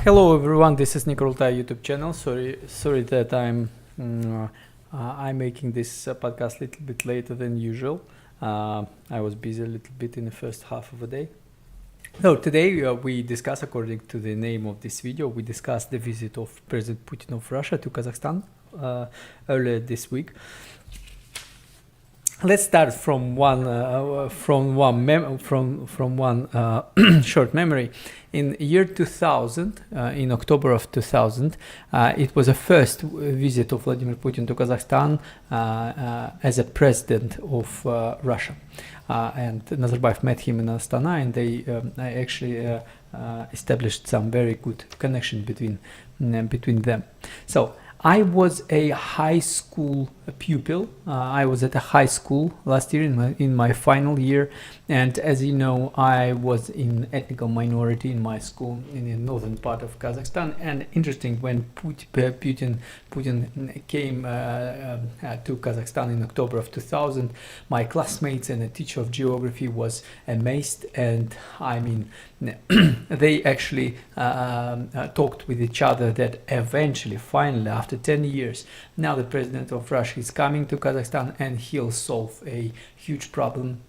Hello everyone, this is Nikolta YouTube channel. Sorry that I'm making this podcast a little bit later than usual. I was busy a little bit in the first half of the day. So today we discuss, according to the name of this video, we discuss the visit of President Putin of Russia to Kazakhstan earlier this week. Let's start from one short memory. In year 2000, in October of 2000, it was the first visit of Vladimir Putin to Kazakhstan as a president of Russia. And Nazarbayev met him in Astana, and they actually established some very good connection between them. So I was a high school pupil. I was at a high school last year in my final year, and as you know, I was in ethnic minority in my school in the northern part of Kazakhstan. And interesting, when Putin came to Kazakhstan in October of 2000, my classmates and a teacher of geography was amazed, and I mean, they actually talked with each other that eventually, finally, after 10 years, now the president of Russia is coming to Kazakhstan and he'll solve a huge problem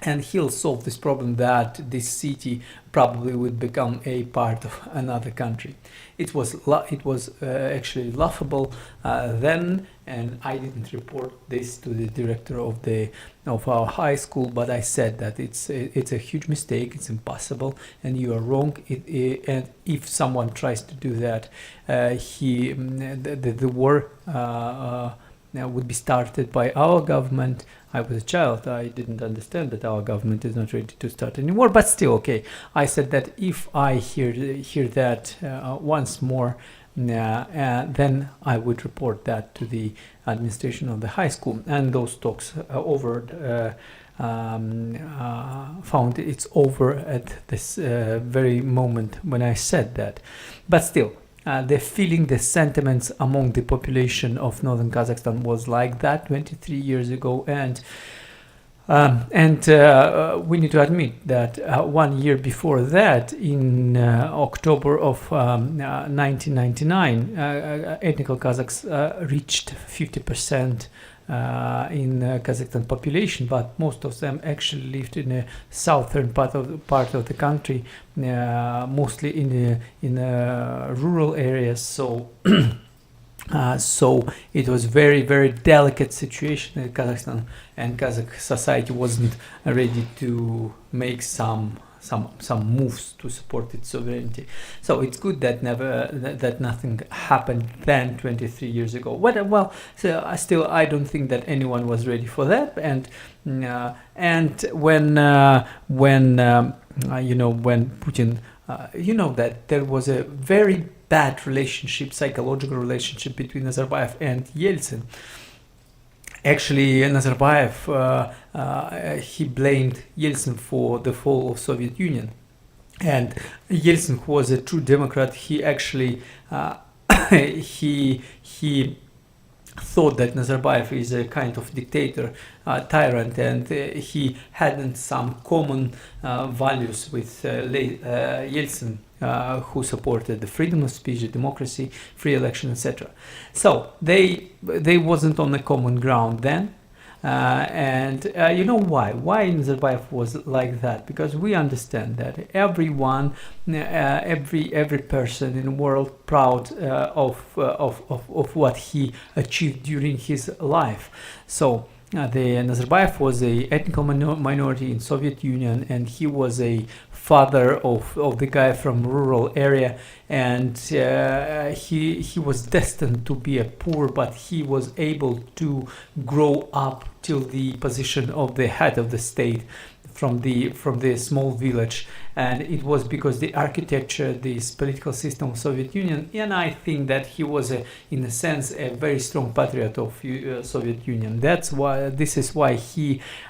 and he'll solve this problem that this city probably would become a part of another country. It was actually laughable then, and I didn't report this to the director of our high school, but I said that it's a huge mistake, it's impossible, and you are wrong. And if someone tries to do that, the war would be started by our government. I was a child, I didn't understand that our government is not ready to start any war, but still, okay. I said that if I hear that once more, then I would report that to the administration of the high school, and those talks found it's over at this very moment when I said that. But still, the feeling, the sentiments among the population of northern Kazakhstan was like that 23 years ago, and we need to admit that 1 year before that, in October of 1999, ethnic Kazakhs reached 50% in Kazakhstan population, but most of them actually lived in the southern part of the country, mostly in rural areas. So so it was very, very delicate situation in Kazakhstan, and Kazakh society wasn't ready to make some moves to support its sovereignty. So it's good that nothing happened then 23 years ago. Well, so I don't think that anyone was ready for that. And when Putin, that there was a very bad psychological relationship between Nazarbayev and Yeltsin. Actually, Nazarbayev, he blamed Yeltsin for the fall of Soviet Union. And Yeltsin, who was a true Democrat, he actually he thought that Nazarbayev is a kind of dictator, tyrant, and he hadn't some common values with Yeltsin, who supported the freedom of speech, democracy, free election, etc. So they wasn't on a common ground then. And you know why Nazarbayev was like that? Because we understand that everyone, every person in the world proud of what he achieved during his life. So the Nazarbayev was a ethnic minority in Soviet Union, and he was a father of the guy from rural area, and he was destined to be a poor, but he was able to grow up till the position of the head of the state from the small village. And it was because the architecture, this political system of Soviet Union, and I think that he was in a sense a very strong patriot of Soviet Union. This is why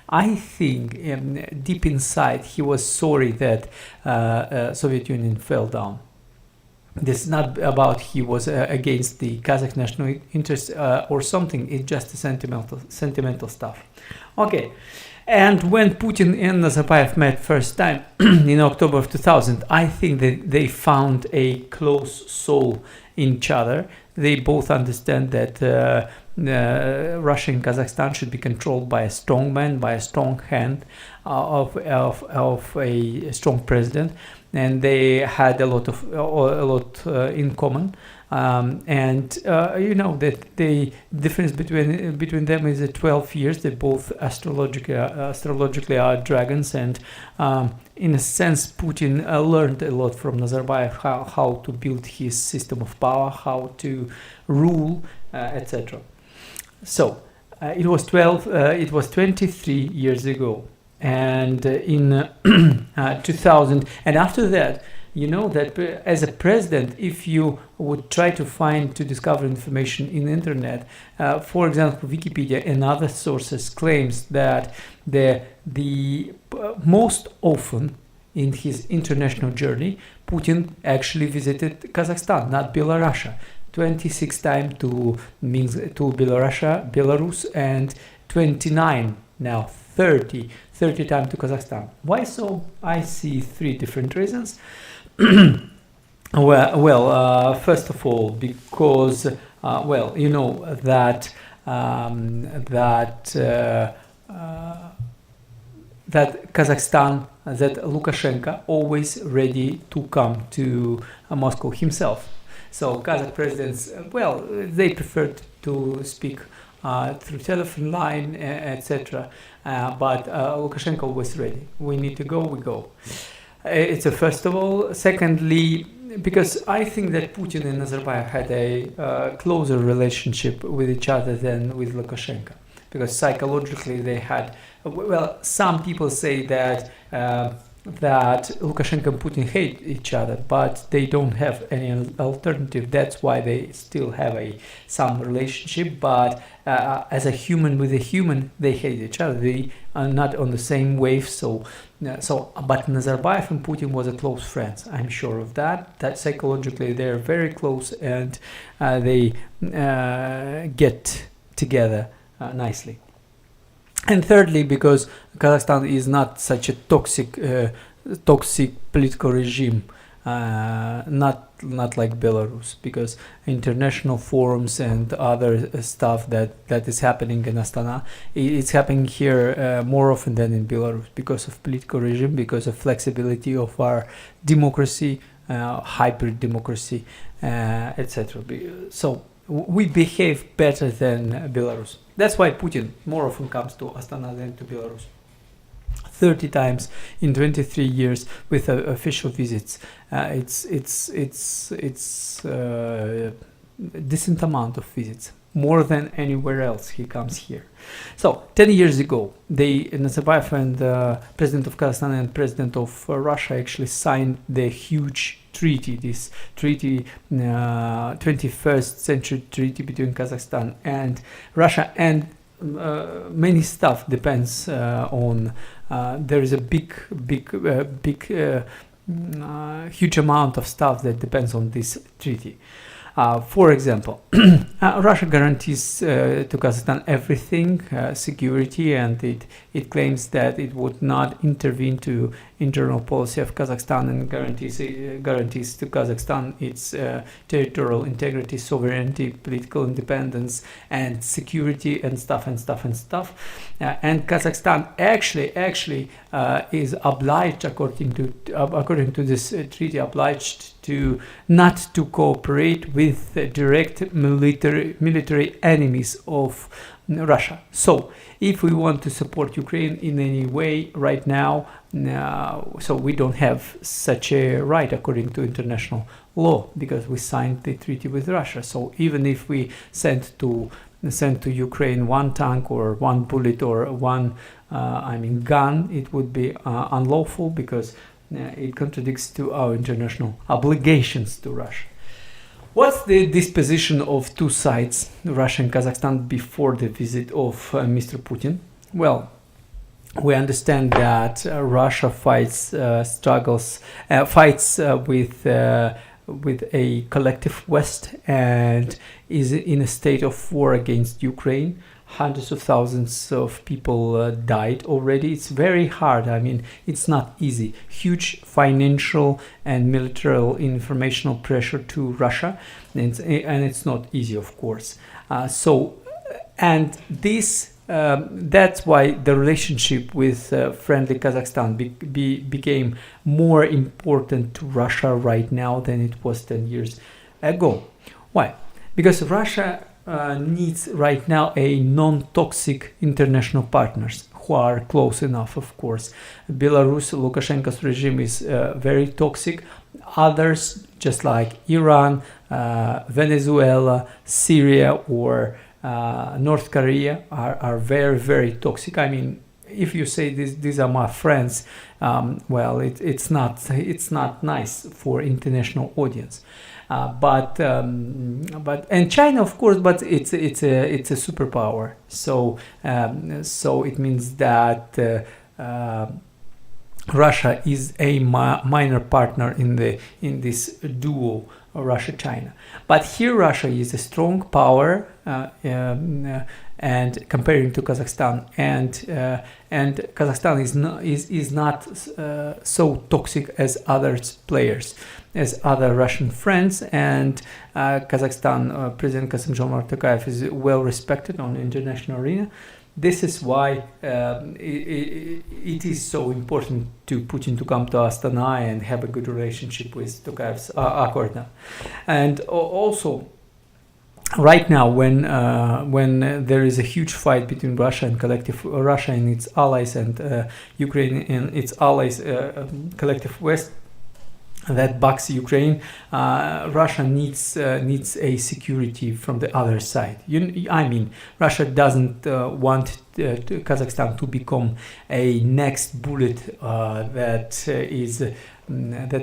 I think deep inside he was sorry that Soviet Union fell down. This is not about he was against the Kazakh national interest or something. It's just sentimental stuff. Okay. And when Putin and Nazarbayev met first time in October of 2000, I think that they found a close soul in each other. They both understand that Russia and Kazakhstan should be controlled by a strong man, by a strong hand of a strong president, and they had a lot in common. You know that the difference between them is 12 years. They both astrologically are dragons, and in a sense, Putin learned a lot from Nazarbayev how to build his system of power, how to rule, etc. So it was 23 years ago, and in 2000, and after that. You know that as a president, if you would try to discover information in the internet, for example, Wikipedia and other sources claims that the most often in his international journey, Putin actually visited Kazakhstan, not Belarus. 26 times to Belarus, and 29 now 30 times to Kazakhstan. Why so? I see three different reasons. First of all, because you know that Kazakhstan, that Lukashenko always ready to come to Moscow himself. So Kazakh presidents, they preferred to speak through telephone line, etc. But Lukashenko was ready. We need to go, we go. It's a first of all. Secondly, because I think that Putin and Nazarbayev had a closer relationship with each other than with Lukashenko, because psychologically they had. Some people say that Lukashenko and Putin hate each other, but they don't have any alternative. That's why they still have some relationship. But as a human with a human, they hate each other. They are not on the same wave. But Nazarbayev and Putin was a close friends. I'm sure of that. That psychologically they're very close, and they get together nicely. And thirdly, because Kazakhstan is not such a toxic political regime, not like Belarus, because international forums and other stuff that is happening in Astana, it's happening here more often than in Belarus, because of political regime, because of flexibility of our democracy, hybrid democracy, etc. So we behave better than Belarus. That's why Putin more often comes to Astana than to Belarus. 30 times in 23 years with official visits. It's decent amount of visits, more than anywhere else he comes here. So 10 years ago, Nazarbayev and President of Kazakhstan and President of Russia actually signed the huge treaty, this treaty, 21st century treaty between Kazakhstan and Russia, and many stuff depends on. There is a huge amount of stuff that depends on this treaty. For example, Russia guarantees to Kazakhstan everything, security, and it claims that it would not intervene to internal policy of Kazakhstan, and guarantees to Kazakhstan its territorial integrity, sovereignty, political independence, and security, and stuff. And Kazakhstan actually is obliged, according to this treaty, obliged to not to cooperate with direct military enemies of Russia. So if we want to support Ukraine in any way right now, so we don't have such a right according to international law, because we signed the treaty with Russia. So even if we send to Ukraine one tank or one bullet or one gun, it would be unlawful, because it contradicts to our international obligations to Russia. What's the disposition of two sides, Russia and Kazakhstan, before the visit of Mr. Putin? Well, we understand that Russia fights with a collective West and is in a state of war against Ukraine. hundreds of thousands of people died already. It's very hard. I mean, it's not easy. Huge financial and military informational pressure to Russia, and it's not easy, of course. And this that's why the relationship with friendly Kazakhstan became more important to Russia right now than it was 10 years ago. Why? Because Russia needs right now a non-toxic international partners who are close enough, of course. Belarus, Lukashenko's regime is very toxic. Others, just like Iran, Venezuela, Syria, or North Korea, are very, very toxic. I mean, if you say these are my friends, well, it's not nice for international audience. But China, of course, but it's a superpower. So it means that Russia is a minor partner in this duo, Russia-China. But here Russia is a strong power, and comparing to Kazakhstan, and Kazakhstan is not so toxic as other players, as other Russian friends, and Kazakhstan President Kassym-Jomart Tokayev is well respected on the international arena. This is why it is so important to Putin to come to Astana and have a good relationship with Tokayev's Akkorda. And also, right now, when there is a huge fight between Russia and Russia and its allies, and Ukraine and its allies, collective West, that backs Ukraine, Russia needs a security from the other side. I mean, Russia doesn't want Kazakhstan to become a next bullet that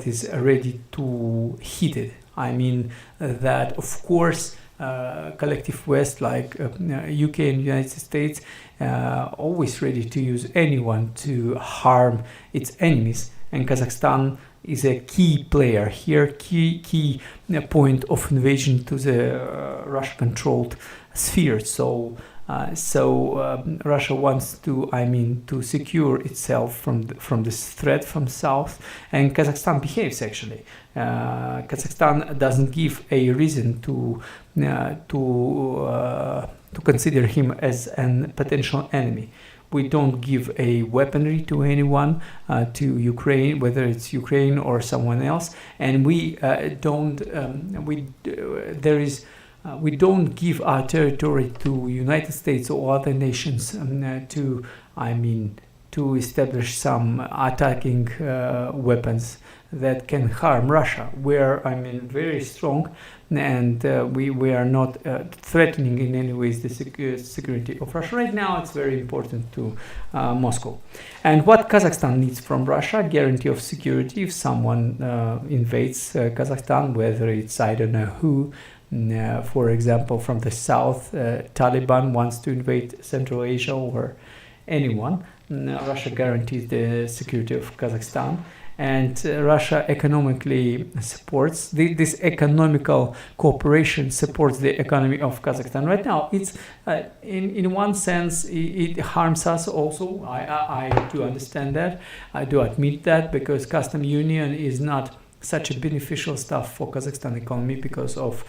is ready to hit it. I mean that, of course, collective West like UK and United States always ready to use anyone to harm its enemies, and Kazakhstan is a key player here, key point of invasion to the Russia-controlled sphere. So Russia wants to secure itself from this threat from south, and Kazakhstan behaves actually. Kazakhstan doesn't give a reason to consider him as a potential enemy. We don't give a weaponry to anyone, to Ukraine, whether it's Ukraine or someone else, and we don't give our territory to United States or other nations to establish some attacking weapons that can harm Russia. We're very strong, and we are not threatening in any ways the security of Russia. Right now it's very important to Moscow. And what Kazakhstan needs from Russia: guarantee of security if someone invades Kazakhstan, whether it's I don't know who. For example, from the south, Taliban wants to invade Central Asia, or anyone. Russia guarantees the security of Kazakhstan, and Russia economically supports this economical cooperation supports the economy of Kazakhstan. Right now, it's in one sense it harms us also. I do understand that. I do admit that, because custom union is not such a beneficial stuff for Kazakhstan economy because of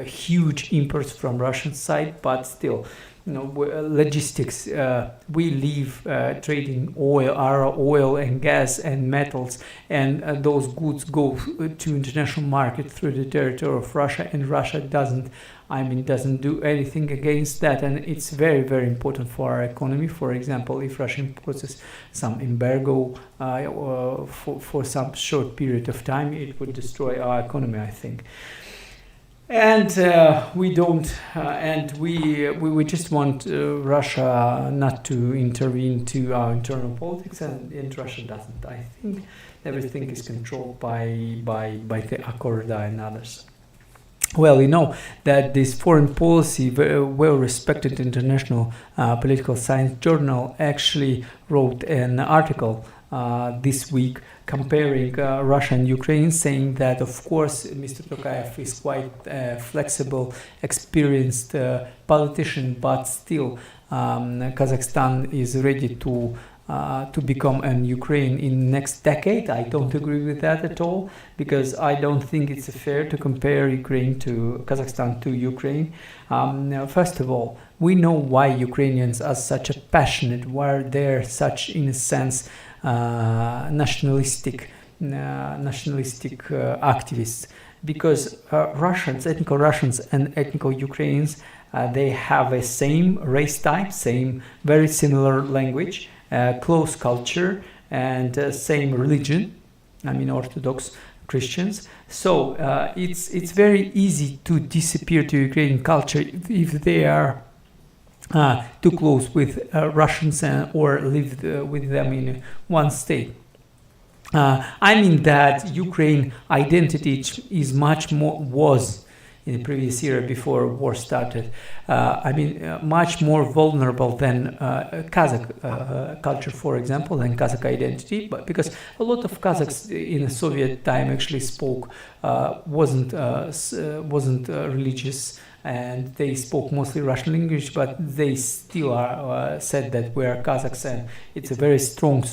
huge imports from Russian side, but still, logistics. We live trading oil and gas and metals, and those goods go to international market through the territory of Russia, and Russia doesn't do anything against that, and it's very, very important for our economy. For example, if Russia imposes some embargo for some short period of time, it would destroy our economy, I think. And we don't, and we just want Russia not to intervene to our internal politics, and Russia doesn't. I think everything is controlled by the Akkorda and others. Well, you know that this foreign policy, very well-respected international political science journal, actually wrote an article this week comparing Russia and Ukraine, saying that of course Mr. Tokayev is quite flexible, experienced politician, but still Kazakhstan is ready to become an Ukraine in next decade. I don't agree with that at all, because I don't think it's fair to compare Kazakhstan to Ukraine. First of all, we know why Ukrainians are such a passionate, why they're such, in a sense, nationalistic activists, because ethnical Russians and ethnical Ukrainians, they have a same race type, same very similar language, close culture, and same religion. I mean, Orthodox Christians. So it's very easy to disappear to Ukrainian culture if they are too close with Russians or live with them in one state. I mean that Ukraine identity is was in the previous year before war started, much more vulnerable than Kazakh culture, for example, and Kazakh identity, but because a lot of Kazakhs in the Soviet time actually wasn't religious, and they spoke mostly Russian language, but they still said that we are Kazakhs, and it's a very strong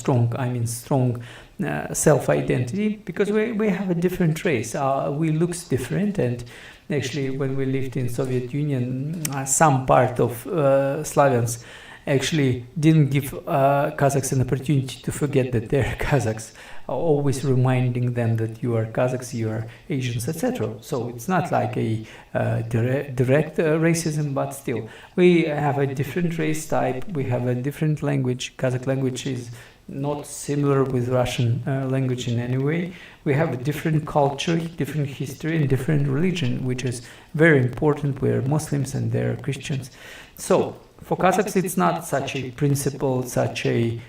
self-identity, because we have a different race. We looks different, and actually when we lived in Soviet Union, some part of Slavians actually didn't give Kazakhs an opportunity to forget that they're Kazakhs, always reminding them that you are Kazakhs, you are Asians, etc. So it's not like a direct racism, but still we have a different race type, we have a different language. Kazakh language is not similar with Russian language in any way. We have a different culture, different history, and different religion, which is very important. We're Muslims and they're Christians. So for Kazakhs, it's not such a principled, such a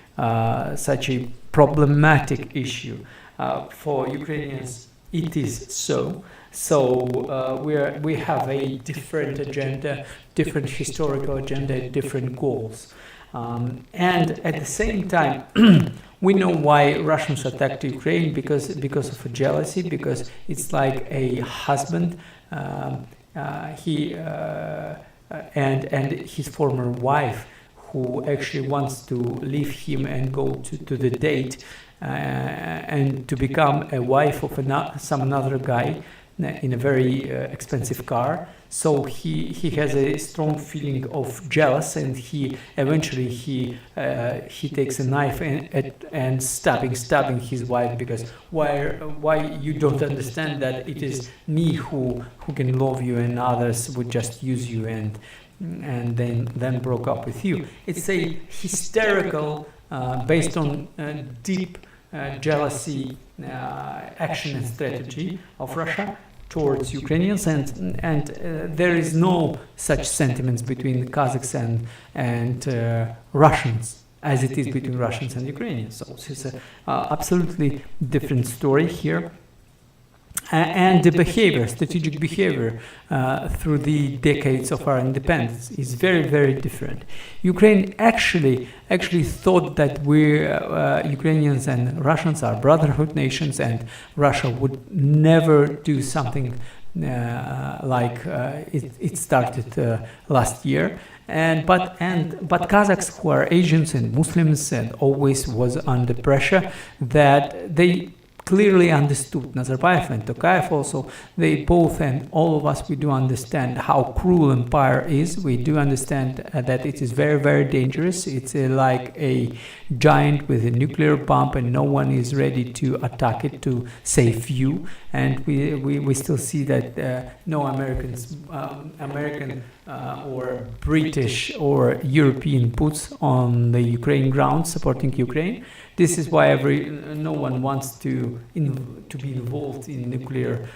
problematic issue. For Ukrainians, it is so. So we have a different agenda, different historical agenda, different goals. And at the same time, we know why Russians attacked Ukraine, because of a jealousy, because it's like a husband, and his former wife, who actually wants to leave him and go to the date and to become a wife of some another guy in a very expensive car. So he has a strong feeling of jealous, and he eventually takes a knife and stabbing his wife, because why you don't understand that it is me who can love you, and others would just use you and then broke up with you. It's a hysterical, based on deep jealousy, action and strategy of Russia towards Ukrainians, and there is no such sentiments between Kazakhs and Russians as it is between Russians and Ukrainians. So it's an absolutely different story here. And the strategic behavior through the decades of our independence is very, very different. Ukraine actually thought that Ukrainians and Russians are brotherhood nations, and Russia would never do something like it started last year. But Kazakhs, who are Asians and Muslims, and always was under pressure, that they clearly understood, Nazarbayev and Tokayev also, they both, and all of us, we do understand how cruel empire is. We do understand that it is very, very dangerous. It's like a giant with a nuclear bomb, and no one is ready to attack it to save you. And we still see that no American or British or European boots on the Ukraine ground supporting Ukraine. This is why no one wants to be involved in nuclear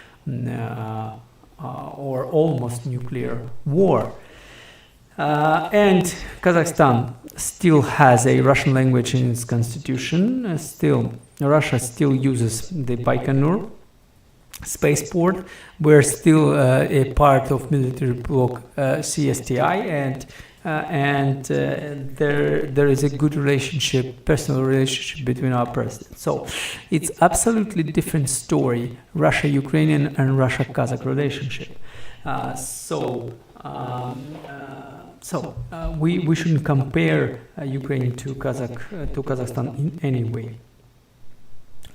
or almost nuclear war. And Kazakhstan still has a Russian language in its constitution. Russia still uses the Baikonur spaceport. We're still a part of military bloc CSTI, and and there is a good relationship, personal relationship between our presidents. So it's absolutely different story, Russia-Ukrainian and Russia-Kazakh relationship. We shouldn't compare Ukraine to Kazakhstan in any way.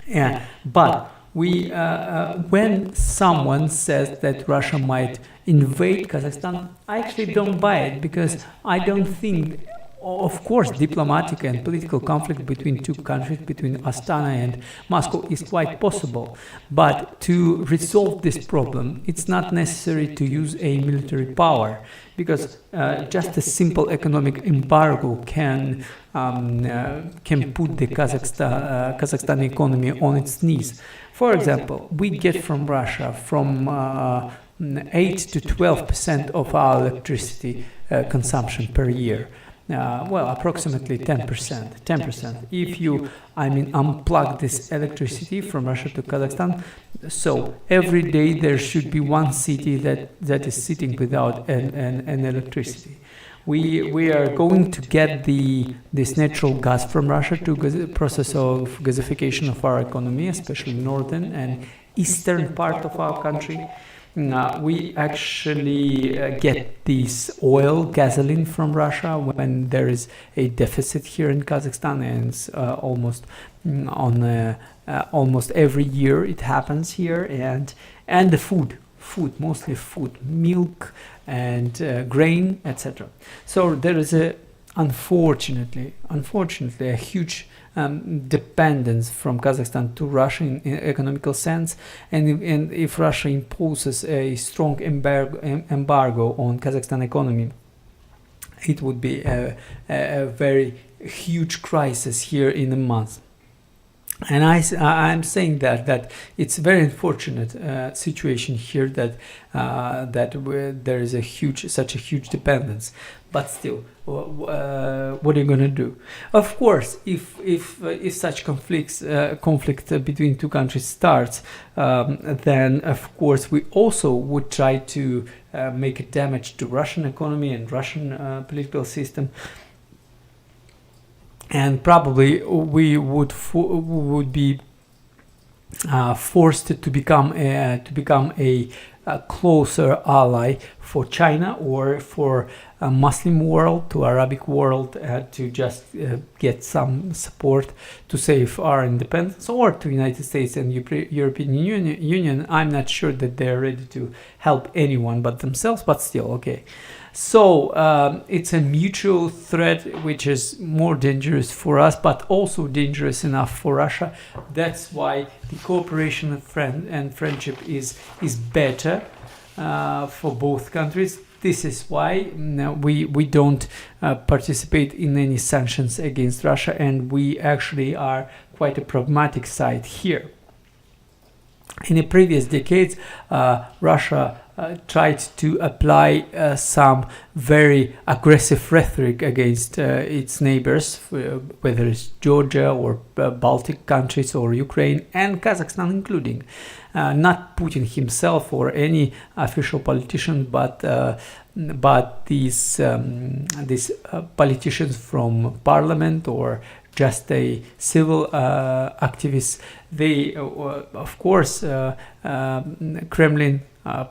Yeah, but when someone says that Russia might invade Kazakhstan, I actually don't buy it, because I don't think, of course, diplomatic and political conflict between two countries, between Astana and Moscow, is quite possible. But to resolve this problem, it's not necessary to use a military power, because just a simple economic embargo can put the Kazakhstan economy on its knees. For example, we get from Russia from 8 to 12% of our electricity consumption per year. Approximately 10%. If you, unplug this electricity from Russia to Kazakhstan, so every day there should be one city that is sitting without an electricity. We are going to get this natural gas from Russia to the process of gasification of our economy, especially northern and eastern part of our country. We actually get this oil, gasoline from Russia when there is a deficit here in Kazakhstan, and it's almost every year it happens here, and the food, mostly food, milk and grain, etc. So there is unfortunately a huge dependence from Kazakhstan to Russia in economical sense, and if Russia imposes a strong embargo on Kazakhstan economy, it would be a very huge crisis here in a month. And I'm saying that it's a very unfortunate situation here that there is such a huge dependence. But still, what are you going to do? Of course, if such conflict between two countries starts, then of course we also would try to make a damage to Russian economy and Russian political system. And probably we would be forced to become a closer ally for China or for a Muslim world, to Arabic world, to just get some support to save our independence, or to United States and European Union. I'm not sure that they're ready to help anyone but themselves, but still, okay. So it's a mutual threat which is more dangerous for us, but also dangerous enough for Russia. That's why the cooperation and friendship is better for both countries. This is why we don't participate in any sanctions against Russia, and we actually are quite a pragmatic side here. In the previous decades, Russia tried to apply some very aggressive rhetoric against its neighbors, whether it's Georgia or Baltic countries or Ukraine and Kazakhstan including. Not Putin himself or any official politician, but these politicians from parliament or just a civil activists. They, of course, Kremlin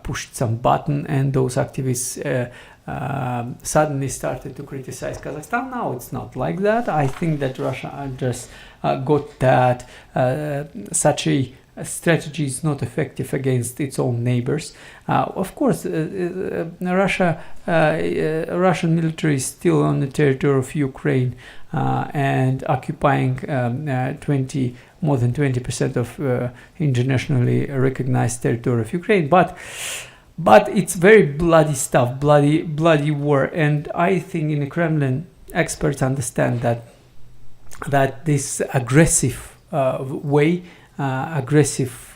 pushed some button, and those activists suddenly started to criticize Kazakhstan. Now it's not like that. I think that Russia just got that such a strategy is not effective against its own neighbors. Of course, Russian military is still on the territory of Ukraine and occupying more than 20% of internationally recognized territory of Ukraine. But it's very bloody stuff, bloody war, and I think in the Kremlin experts understand that this aggressive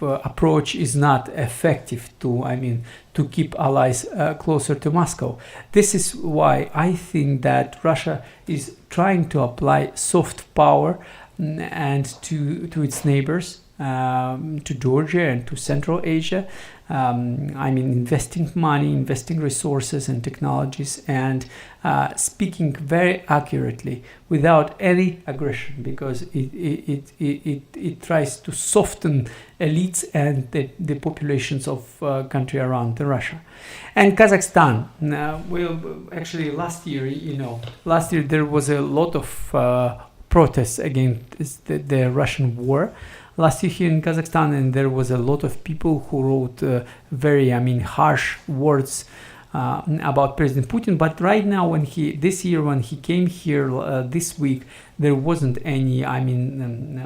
approach is not effective to keep allies closer to Moscow. This is why I think that Russia is trying to apply soft power and to its neighbors, to Georgia and to Central Asia. Investing money, investing resources and technologies, and speaking very accurately without any aggression, because it tries to soften elites and the populations of country around Russia. And Kazakhstan, actually last year there was a lot of protests against the Russian war last year here in Kazakhstan, and there was a lot of people who wrote very harsh words about President Putin. But right now, when he came here this week, there wasn't any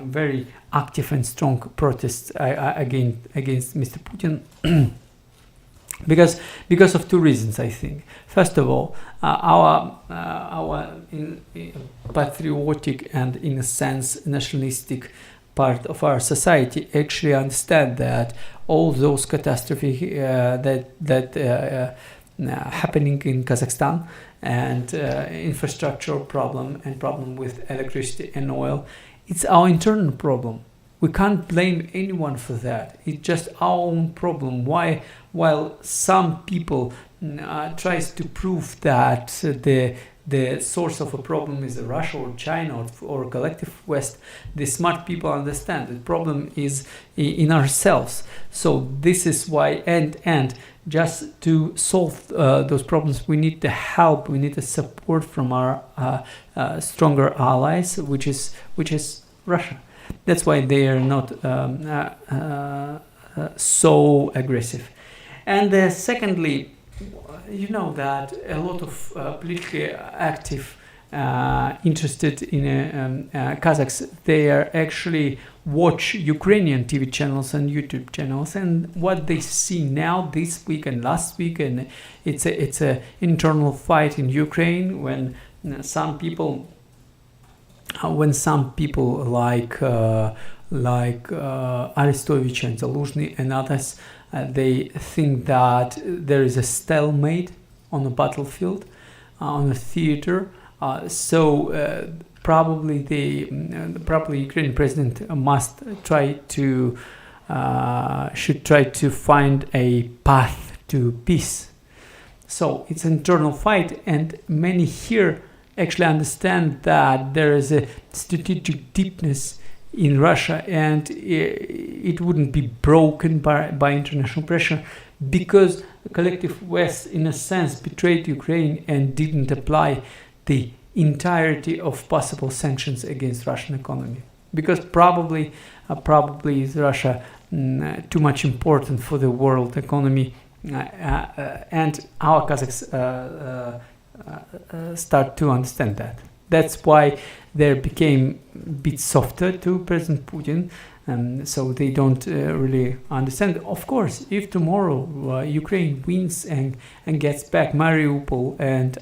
very active and strong protests against Mr. Putin. Because of two reasons, I think. First of all, our patriotic and, in a sense, nationalistic part of our society actually understand that all those catastrophes that happening in Kazakhstan, and infrastructural problem and problem with electricity and oil, it's our internal problem. We can't blame anyone for that. It's just our own problem. Why, while some people tries to prove that the source of a problem is Russia or China or collective West, the smart people understand the problem is in ourselves. So this is why, and just to solve those problems, we need the help, we need the support from our stronger allies, which is Russia. That's why they are not so aggressive. And secondly, you know that a lot of politically active, interested in Kazakhs, they are actually watch Ukrainian TV channels and YouTube channels, and what they see now this week and last week, and it's a internal fight in Ukraine when some people like Arestovich and Zaluzhny and others, they think that there is a stalemate on the battlefield, on the theater. Probably Ukrainian president should try to find a path to peace. So it's an internal fight, and many here actually understand that there is a strategic deepness in Russia, and it wouldn't be broken by international pressure, because the collective West, in a sense, betrayed Ukraine and didn't apply the entirety of possible sanctions against Russian economy, because probably is Russia too much important for the world economy, and our Kazakhs start to understand that. That's why they became a bit softer to President Putin, so they don't really understand. Of course, if tomorrow Ukraine wins and gets back Mariupol and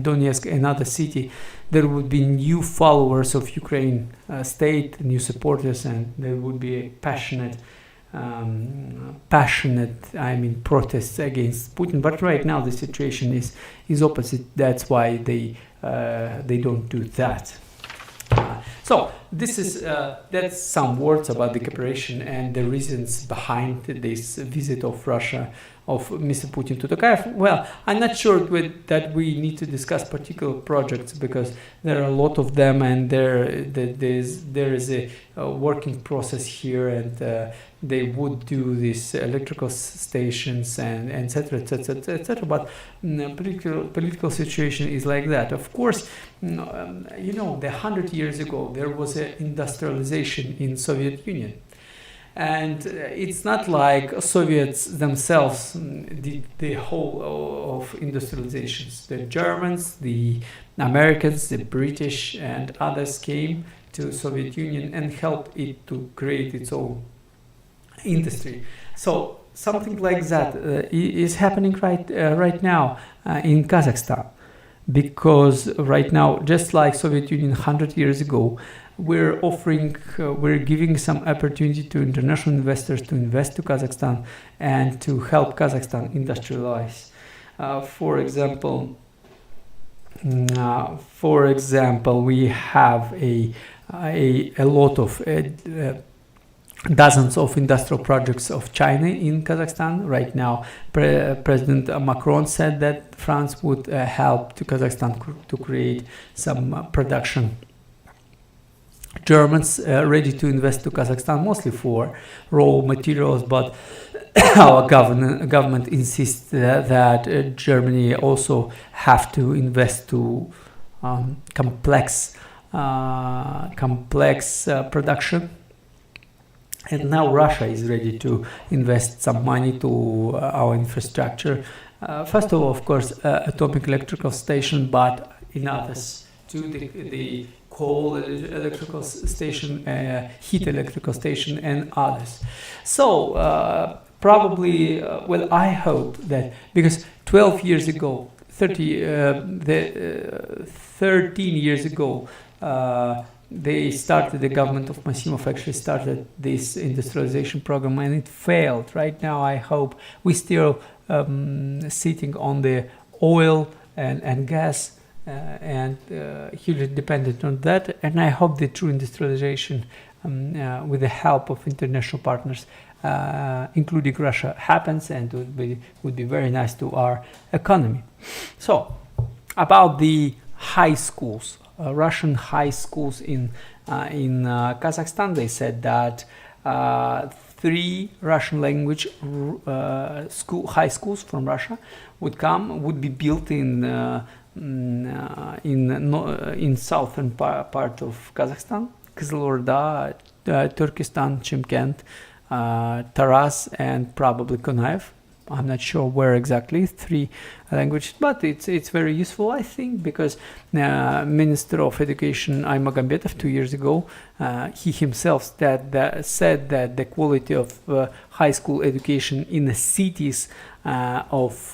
Donetsk and other city, there would be new followers of Ukraine state, new supporters, and there would be a passionate protests against Putin. But right now the situation is opposite. That's why they don't do that. So this is that's some words about the cooperation and the reasons behind this visit of Russia, of Mr. Putin to Tokayev. Well, I'm not sure that we need to discuss particular projects, because there are a lot of them, and there is a working process here, and they would do these electrical stations and etc. But political situation is like that. Of course, the 100 years ago there was an industrialization in Soviet Union. And it's not like Soviets themselves did the whole of industrializations. The Germans, the Americans, the British, and others came to Soviet Union and helped it to create its own industry. So something like that is happening right now in Kazakhstan, because right now, just like Soviet Union 100 years ago, we're giving some opportunity to international investors to invest to Kazakhstan and to help Kazakhstan industrialize. For example, we have a lot of dozens of industrial projects of China in Kazakhstan. Right now, President Macron said that France would help to Kazakhstan to create some production. Germans ready to invest to Kazakhstan mostly for raw materials, but our government insists that Germany also have to invest to complex production. And now Russia is ready to invest some money to our infrastructure. First of all, of course, atomic electrical station, but in others to the coal electrical station, heat electrical station, and others. So probably, well, I hope that because 12 years ago, 13 years ago, the government of Masimov actually started this industrialization program, and it failed. Right now, I hope we're still sitting on the oil and gas and hugely dependent on that. And I hope the true industrialization, with the help of international partners, including Russia, happens, and would be very nice to our economy. So, about the high schools. Russian high schools in Kazakhstan, they said that 3 Russian language high schools from Russia would be built in southern part of Kazakhstan, Kizilorda, Turkestan, Chimkent, Taraz, and probably Konaev. I'm not sure where exactly, 3 languages, but it's very useful, I think, because Minister of Education Aymagambetov 2 years ago, he himself said that the quality of high school education in the cities of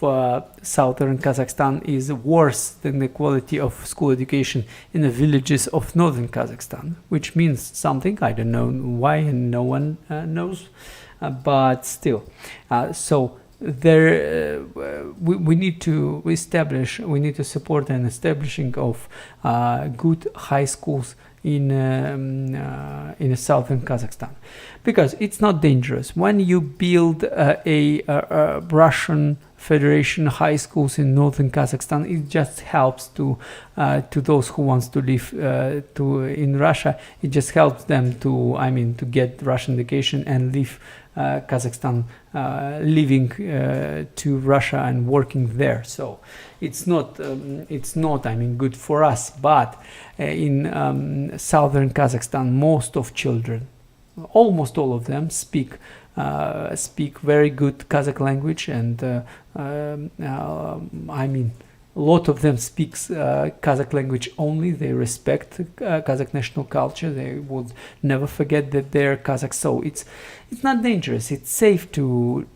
southern Kazakhstan is worse than the quality of school education in the villages of northern Kazakhstan, which means something. I don't know why, and no one knows, but still. So there we need to support an establishing of good high schools in southern Kazakhstan, because it's not dangerous when you build a Russian Federation high schools in northern Kazakhstan. It just helps to those who wants to live in Russia. It just helps them to get Russian education and live Kazakhstan, living to Russia and working there. So it's not good for us. But in southern Kazakhstan, most of children, almost all of them, speak very good Kazakh language, and a lot of them speaks Kazakh language only. They respect Kazakh national culture. They would never forget that they're Kazakh. So it's not dangerous. It's safe to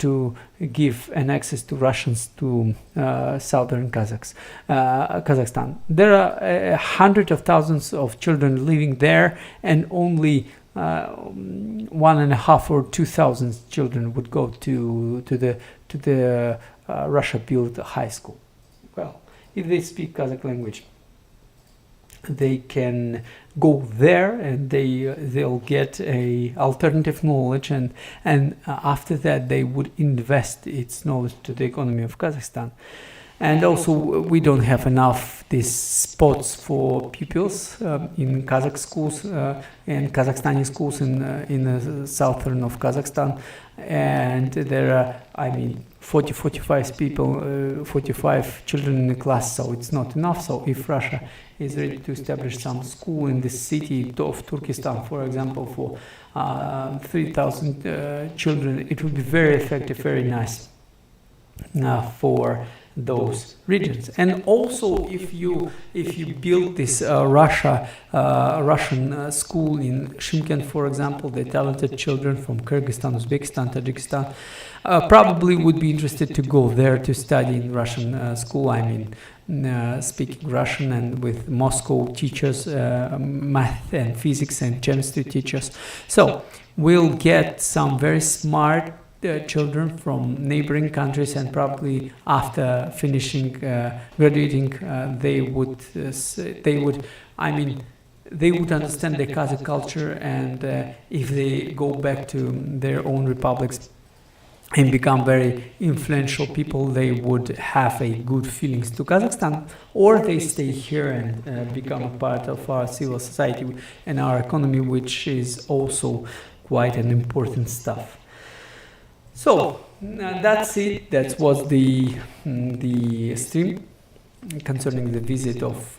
give an access to Russians to southern Kazakhstan. There are hundreds of thousands of children living there, and only 1,500 or 2,000 children would go to the Russia-built high school. Well, if they speak Kazakh language, they can go there, and they'll get a alternative knowledge, and after that they would invest its knowledge to the economy of Kazakhstan. And also, we don't have enough these spots for pupils in Kazakh schools and Kazakhstani schools in the southern of Kazakhstan, and there are 45 children in the class, so it's not enough. So if Russia is ready to establish some school in the city of Turkestan, for example, for 3,000 children, it would be very effective, very nice for those regions. And also, if you build this Russian school in Shymkent, for example, the talented children from Kyrgyzstan, Uzbekistan, Tajikistan probably would be interested to go there to study in Russian school. Speaking Russian, and with Moscow teachers, math and physics and chemistry teachers. So we'll get some very smart children from neighboring countries, and probably after finishing graduating, they would they would understand the Kazakh culture, and if they go back to their own republics and become very influential people, they would have a good feelings to Kazakhstan, or they stay here and become a part of our civil society and our economy, which is also quite an important stuff. So that's it. That was the stream concerning the visit of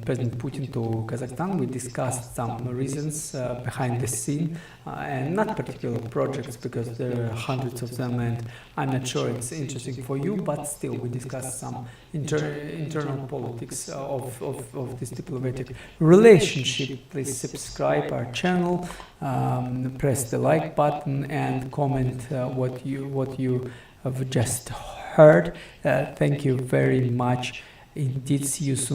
President Putin to Kazakhstan. We discussed some reasons behind the scene and not particular projects, because there are hundreds of them and I'm not sure it's interesting for you, but still we discussed some internal politics of this diplomatic relationship. Please subscribe our channel, press the like button and comment what you have just heard. Thank you very much indeed. See you soon.